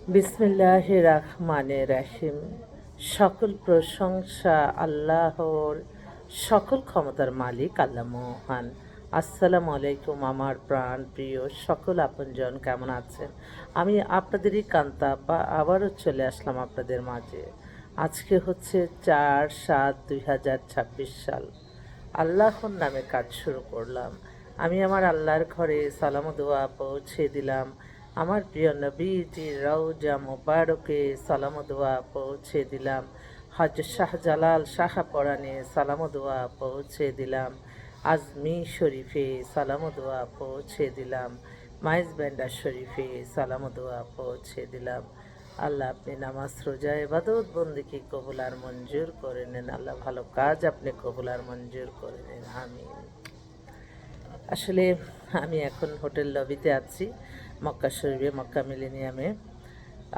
বিসমিল্লাহির রহমানির রহিম। সকল প্রশংসা আল্লাহর, সকল ক্ষমতার মালিক আল্লাহ মহান। আসসালামু আলাইকুম আমার প্রাণ প্রিয় সকল আপনজন, কেমন আছেন? আমি আপনাদেরই কান্তা আপা আবারও চলে আসলাম আপনাদের মাঝে। আজকে হচ্ছে 4/7/2026 সাল। আল্লাহর নামে কাজ শুরু করলাম। আমি আমার আল্লাহর ঘরে সালাম ও দোয়া পৌঁছে দিলাম। আমার প্রিয় নবীজির রওজা মোবারকে সালাম ও দোয়া পৌঁছে দিলাম। হজরত শাহজালাল শাহপরানে সালাম ও দোয়া পৌঁছে দিলাম। আজমি শরীফে সালাম ও দোয়া পৌঁছে দিলাম। মাইজ ব্যান্ডার শরীফে সালাম ও দোয়া পৌঁছে দিলাম। আল্লাহ আপনি নামাজ রোজা ইবাদত বন্দিকে কবুল আর মঞ্জুর করে নেন। আল্লাহ ভালো কাজ আপনি কবুল আর মঞ্জুর করে নেন, আমিন। আসলে আমি এখন হোটেল লবিতে আছি, মক্কা শরীফে, মক্কা মিলেনিয়ামে।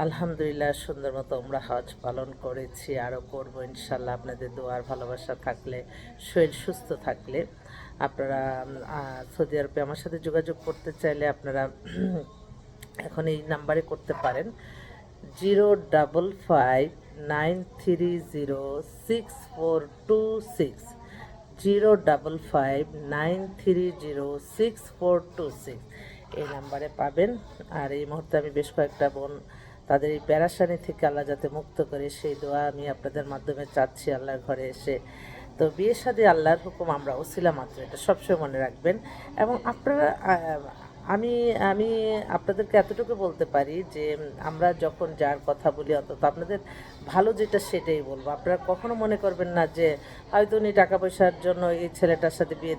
আলহামদুলিল্লাহ সুন্দর মতো আমরা হজ পালন করেছি, আরও করবো ইনশাল্লাহ। আপনাদের দোয়ার ভালোবাসা থাকলে, শরীর সুস্থ থাকলে আপনারা সৌদি আরবে আমার সাথে যোগাযোগ করতে চাইলে আপনারা এখন এই নাম্বারে করতে পারেন। 055-930-6426, 055-930-6426 এই নাম্বারে পাবেন। আর এই মুহূর্তে আমি বেশ কয়েকটা বোন তাদের এই প্যারাসানি থেকে আল্লাহ যাতে মুক্ত করে, সেই দোয়া আমি আপনাদের মাধ্যমে চাচ্ছি আল্লাহর ঘরে এসে। তো বিয়ের সাথে আল্লাহর হুকুম, আমরা ওসিলা মাত্র, এটা সবসময় মনে রাখবেন। এবং আপনারা আমি আমি আপনাদেরকে এতটুকু বলতে পারি যে আমরা যখন যার কথা বলি, অন্তত আপনাদের ভালো যেটা সেটাই বলবো। আপনারা কখনো মনে করবেন না যে হয়তো উনি টাকা পয়সার জন্য এই ছেলেটার সাথে বিয়ে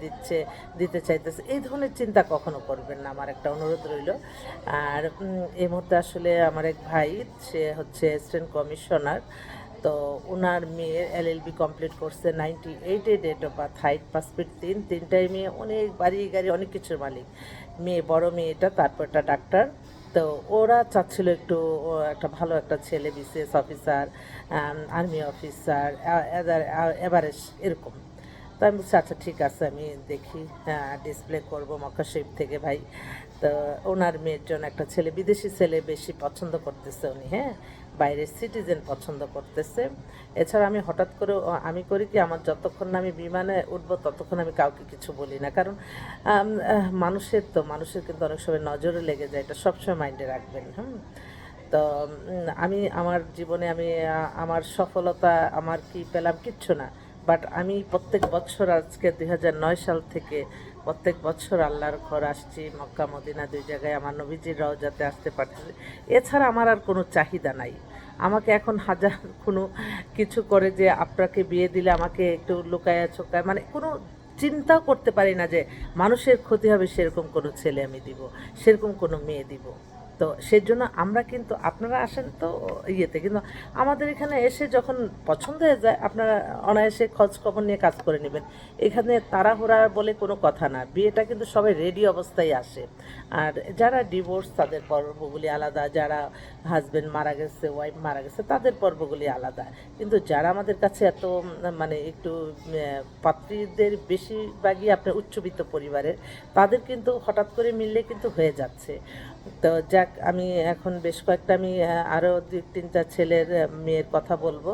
দিতে চাইতেছে, এই ধরনের চিন্তা কখনো করবেন না, আমার একটা অনুরোধ রইল। আর এই মুহূর্তে আসলে আমার এক ভাই, সে হচ্ছে অ্যাসিস্ট্যান্ট কমিশনার। তো ওনার মেয়ের এলএলবি কমপ্লিট করছে, 98-এ date of birth, height 5 feet 3, তিনটাই মেয়ে, অনেক বাড়ি গাড়ি অনেক কিছুর মালিক। মেয়ে, বড় মেয়েটা, তারপরটা ডাক্তার। তো ওরা চাচ্ছিল একটু একটা ভালো একটা ছেলে, BCS officer, army officer, average এরকম। তো আমি বলছি আচ্ছা ঠিক আছে, আমি দেখি, ডিসপ্লে করবো মক্কা শরীফ থেকে ভাই। তো ওনার মেয়ের জন্য একটা ছেলে, বিদেশি ছেলে বেশি পছন্দ করতেছে উনি, হ্যাঁ, বাইরের সিটিজেন পছন্দ করতেছে। এছাড়া আমি হঠাৎ করে আমি করি কি, আমার যতক্ষণ না আমি বিমানে উঠবো ততক্ষণ আমি কাউকে কিছু বলি না, কারণ মানুষের কিন্তু অনেক সময় নজরে লেগে যায়, এটা সবসময় মাইন্ডে রাখবেন। তো আমি আমার জীবনে আমি আমার সফলতা আমার কি পেলাম, কিচ্ছু না। বাট আমি প্রত্যেক বছর, আজকে 2009 সাল থেকে প্রত্যেক বছর আল্লাহর ঘর আসছি, মক্কা মদিনা দুই জায়গায় আমার নবীজির রওজাতে আসতে পারতেছি। এছাড়া আমার আর কোনো চাহিদা নাই। আমাকে এখন হাজার কোনো কিছু করে যে আপনাকে বিয়ে দিলে আমাকে একটু লুকায়া ছোকায়, মানে কোনো চিন্তাও করতে পারি না যে মানুষের ক্ষতি হবে সেরকম কোনো ছেলে আমি দিব, সেরকম কোনো মেয়ে দিব। তো সেজন্য আমরা কিন্তু, আপনারা আসেন তো ইয়েতে, কিন্তু আমাদের এখানে এসে যখন পছন্দ হয়ে যায় আপনারা অনায়াসে খোঁজ খবর নিয়ে কাজ করে নেবেন। এখানে তাড়াহুড়া বলে কোনো কথা না, বিয়েটা কিন্তু সবাই রেডি অবস্থায় আসে। আর যারা ডিভোর্স তাদের পর্বগুলি আলাদা, যারা হাজব্যান্ড মারা গেছে, ওয়াইফ মারা গেছে, তাদের পর্বগুলি আলাদা। কিন্তু যারা আমাদের কাছে এত মানে একটু পাত্রীদের বেশিরভাগই আপনার উচ্চবিত্ত পরিবারের, তাদের কিন্তু হঠাৎ করে মিললে কিন্তু হয়ে যাচ্ছে। তো যাক, আমি এখন বেশ কয়েকটা, আমি আরও 2-3টা ছেলের মেয়ের কথা বলবো,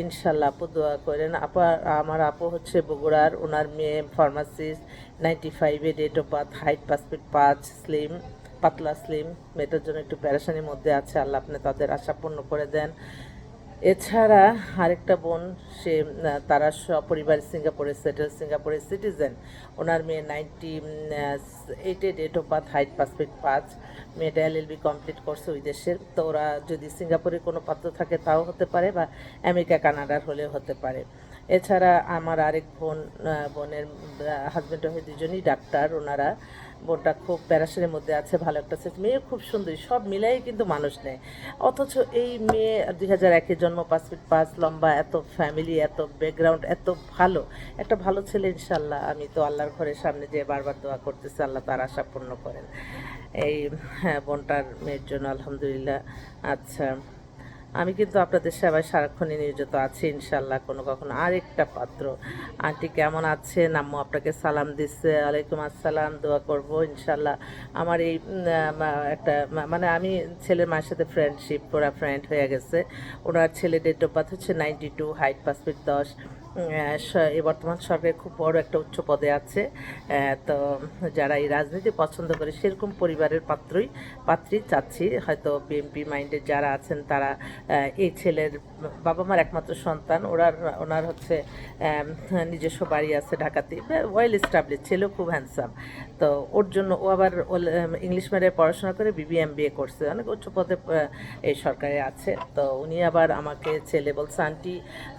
ইনশাল্লাহ। আপু দোয়া করেন। আমার আপু হচ্ছে বগুড়ার, ওনার মেয়ে ফার্মাসিস্ট, 95-এ date of birth, height 5 feet 5, slim, পাতলা স্লিম। মেয়েটার জন্য একটু প্যারেশানির মধ্যে আছে, আল্লাহ আপনি তাদের আশা পূর্ণ করে দেন। এছাড়া আরেকটা বোন, সে তারা সপরিবার সিঙ্গাপুরে সেটেল, সিঙ্গাপুরের সিটিজেন। ওনার মেয়ে 98-এ date of birth, height 5 feet 5, মেয়েটা এলএলবি কমপ্লিট করছে ওই দেশের। তো ওরা যদি সিঙ্গাপুরে কোনো পাত্র থাকে তাও হতে পারে, বা আমেরিকা কানাডার হলেও হতে পারে। এছাড়া আমার আরেক বোনের হাজব্যান্ড হয়ে দুজনই ডাক্তার ওনারা। বোনটা খুব প্যারাশনের মধ্যে আছে, ভালো একটা সেক্স, মেয়ে খুব সুন্দরী, সব মিলাই কিন্তু মানুষ নেয়। অথচ এই মেয়ে 2001-এ জন্ম, 5 ফিট 5, লম্বা, এত ফ্যামিলি, এত ব্যাকগ্রাউন্ড, এত ভালো একটা ভালো ছেলে। ইনশাল্লাহ আমি তো আল্লাহর ঘরের সামনে যে বারবার দোয়া করতেছি আল্লাহ তার আশা পূর্ণ করেন এই, হ্যাঁ, বোনটার মেয়ের জন্য আলহামদুলিল্লাহ। আচ্ছা, আমি কিন্তু আপনাদের সেবায় সারাক্ষণই নিয়োজিত আছি ইনশাল্লাহ। কখনো আরেকটা পাত্র, আন্টি কেমন আছেন? আম্মু আপনাকে সালাম দিচ্ছে, ওয়ালাইকুম আসসালাম, দোয়া করব ইনশাল্লাহ। আমার এই একটা মানে আমি ছেলের মায়ের সাথে ফ্রেন্ডশিপ, পুরা ফ্রেন্ড হয়ে গেছে। ওনার ছেলে ডেট অফ বার্থ হচ্ছে 92, হাইট 5 ফিট 10। এই বর্তমান সরকারে খুব বড় একটা উচ্চ পদে আছে। তো যারা এই রাজনীতি পছন্দ করে সেরকম পরিবারের পাত্রী চাচ্ছি। হয়তো বিএনপি মাইন্ডের যারা আছেন তারা এই ছেলের বাবা মার একমাত্র সন্তান, ওনার হচ্ছে নিজস্ব বাড়ি আছে ঢাকাতে, ওয়েল এস্টাবলিশ, ছেলেও খুব হ্যান্ডসাম। তো ওর জন্য ও আবার ইংলিশ মিডিয়ামে পড়াশোনা করে BBA করছে, অনেক উচ্চ পদে এই সরকারে আছে। তো উনি আবার আমাকে ছেলে বলছে, আন্টি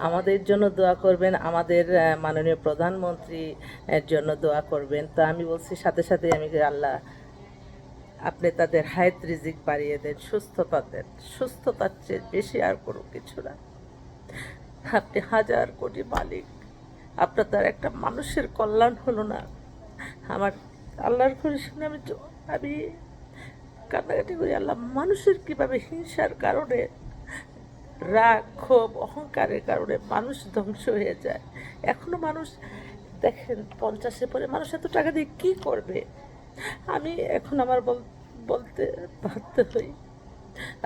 আমাদের জন্য দোয়া করবেন, আমাদের মাননীয় প্রধানমন্ত্রী এর জন্য দোয়া করবেন। তো আমি বলছি সাথে সাথে আমি আল্লাহ আপনি তাদের হায়াত রিজিক বাড়িয়ে দেন, সুস্থতা দেন, সুস্থতার চেয়ে বেশি আর কোনো কিছু না। আপনি হাজার কোটি মালিক, আপনার তার একটা মানুষের কল্যাণ হলো না। আমার আল্লাহর ঘরে শুনে আমি কান্নাকাটি করি, আল্লাহ মানুষের কিভাবে হিংসার কারণে, রাগ ক্ষোভ অহংকারের কারণে মানুষ ধ্বংস হয়ে যায়। এখনো মানুষ দেখেন 50-এ পরে মানুষ এত টাকা দিয়ে কি করবে? আমি এখন আমার বলতে বাধ্য হই,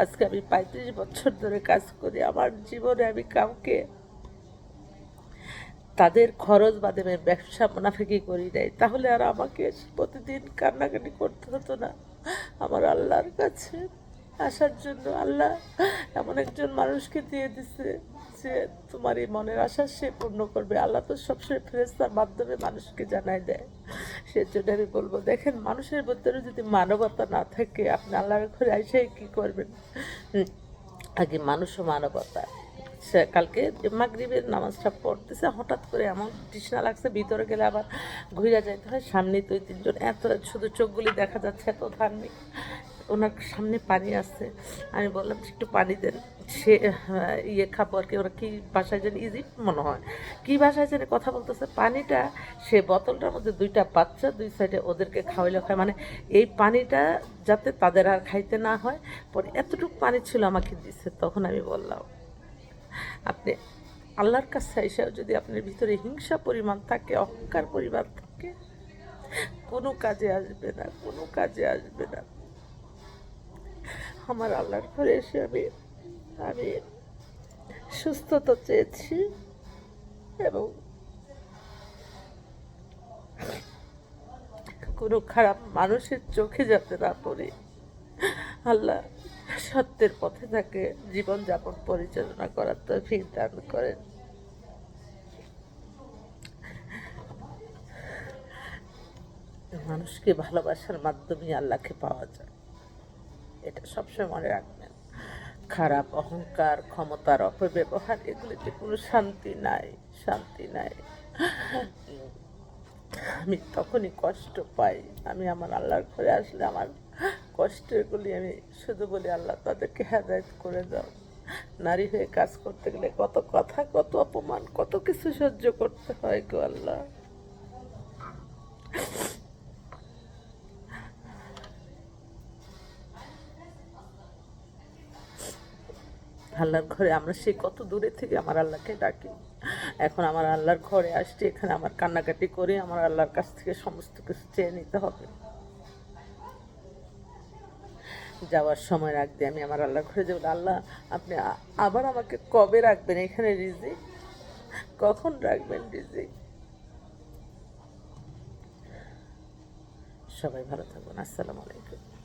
আজকে আমি 35 বছর ধরে কাজ করি, আমার জীবনে আমি কাউকে তাদের খরচ বাদে আমি ব্যবসা মুনাফিকি করি নাই, তাহলে আর আমাকে প্রতিদিন কান্নাকাটি করতে হতো না আমার আল্লাহর কাছে আসার জন্য। আল্লাহ এমন একজন মানুষকে দিয়ে দিছে যে তোমার এই মনের আশা সে পূর্ণ করবে। আল্লাহ তো সবসময় ফেরেশতার মাধ্যমে মানুষকে জানাই দেয়। সেজন্য আমি বলবো, দেখেন মানুষের ভিতরে যদি মানবতা না থাকে, আপনি আল্লাহর ঘরে এসে কি করবেন? আগে মানুষ ও মানবতা। সে কালকে মাগরিবের নামাজটা পড়তেছে, হঠাৎ করে এমন তৃষ্ণা লাগছে, ভিতরে গেলে আবার ঘুরে যাইতে হয়। সামনে 2-3 জন, এত শুধু চোখগুলি দেখা যাচ্ছে, এত ধার্মিক, ওনার সামনে পানি আসছে। আমি বললাম যে একটু পানি দেন। সে খাবো আর কি, ওরা কী ভাষায় যেন, ইজিপ্ট মনে হয়, কী ভাষায় যেন কথা বলতেছে। পানিটা সে বোতলটার মধ্যে 2টা বাচ্চা 2 সাইডে ওদেরকে খাওয়াইলে খায়, মানে এই পানিটা যাতে তাদের আর খাইতে না হয়। পরে এতটুকু পানি ছিল আমাকে দিচ্ছে। তখন আমি বললাম, আপনি আল্লাহর কাছে এসেও যদি আপনার ভিতরে হিংসা পরিমাণ থাকে, অহংকার পরিমাণ থাকে, কোনো কাজে আসবে না, কোনো কাজে আসবে না। আমার আল্লাহর ঘরে এসে আমি সুস্থতা চেয়েছি এবং কোনো খারাপ মানুষের চোখে যাতে না পড়ে আল্লাহ সত্যের পথে তাকে জীবনযাপন পরিচালনা করার তৌফিক দান করেন। মানুষকে ভালোবাসার মাধ্যমে আল্লাহকে পাওয়া যায়, এটা সবসময় মনে রাখবেন। খারাপ অহংকার, ক্ষমতার অপব্যবহার, এগুলিতে কোনো শান্তি নাই, শান্তি নাই। আমি তখনই কষ্ট পাই, আমি আমার আল্লাহর ঘরে আসলে আমার কষ্টেরগুলি আমি শুধু বলি, আল্লাহ তাদেরকে হেদায়েত করে দাও। নারী হয়ে কাজ করতে গেলে কত কথা, কত অপমান, কত কিছু সহ্য করতে হয় গো আল্লাহ। আল্লাহর ঘরে আমরা সে কত দূরে থেকে আমার আল্লাহকে ডাকি। এখন আমার আল্লাহর ঘরে আসছি, এখানে আমার কান্নাকাটি করে আমার আল্লাহর কাছ থেকে সমস্ত কিছু চেয়ে নিতে হবে। যাওয়ার সময় রাখবে, আমি আমার আল্লাহর ঘরে যাবো, আল্লাহ আপনি আবার আমাকে কবে রাখবেন এখানে রিজিক, কখন রাখবেন রিজিক? সবাই ভালো থাকবেন। আসসালামু আলাইকুম।